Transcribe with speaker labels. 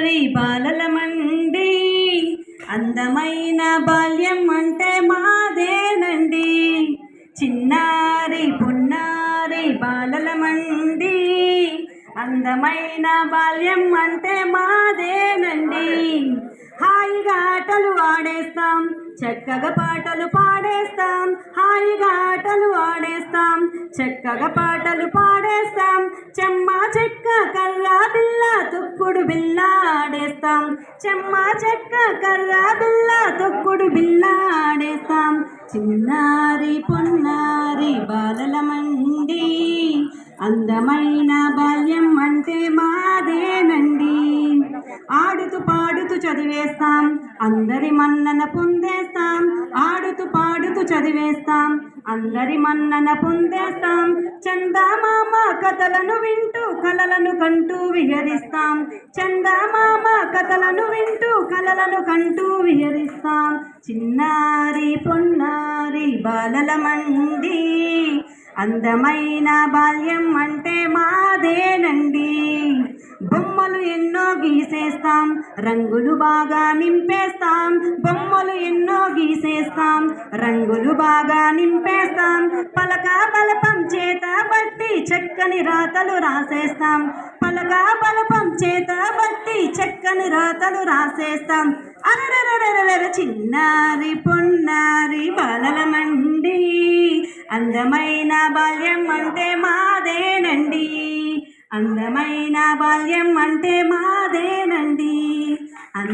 Speaker 1: చిన్నారి బాలలమండి, అందమైన బాల్యం అంటే మాదేనండి. చిన్నారి పున్నారి బాలలమండి, అందమైన బాల్యం అంటే మాదేనండి. హాయిగా ఆటలు ఆడేస్తాం, చక్కగా పాటలు పాడేస్తాం. హాయిగా ఆటలు ఆడేస్తాం, చక్కగా పాటలు పాడేస్తాం. చెమ్మ చెక్క కర్ర బిల్ల తొక్కుడు బిల్ల ఆడేస్తాం. చెమ్మ చెక్క కర్ర బిల్ల తొక్కుడు బిల్ల ఆడేస్తాం. చిన్నారి పొన్నారి బాలలమండి, అందమైన బాల్యం అంటే మాదేనండి. ఆడుతూ పాడుతూ చదివేస్తాం, అందరి మన్నన పొందేస్తాం. ఆడుతూ పాడుతూ చదివేస్తాం, అందరి మన్నన పొందేస్తాం. చందమామ కథలను వింటూ కలలను కంటూ విహరిస్తాం. చందమామ కథలను వింటూ కలలను కంటూ విహరిస్తాం. చిన్నారి పొన్నారి బాలలమండి, అందమైన బాల్యం అంటే మాదేనండి. బొమ్మలు ఎన్నో గీసేస్తాం, రంగులు బాగా నింపేస్తాం. బొమ్మలు ఎన్నో గీసేస్తాం, రంగులు బాగా నింపేస్తాం. పలక బలపం చేత బట్టి చక్కని రాతలు రాసేస్తాం. పలక బలపం చేత బట్టి చక్కని రాతలు రాసేస్తాం. అరరరరర చిన్నారి పొన్నారి బాలలమండి, అందమైన బాల్యం అంటే మాదేనండి. అందమైన బాల్యం అంటే మాదేనండి.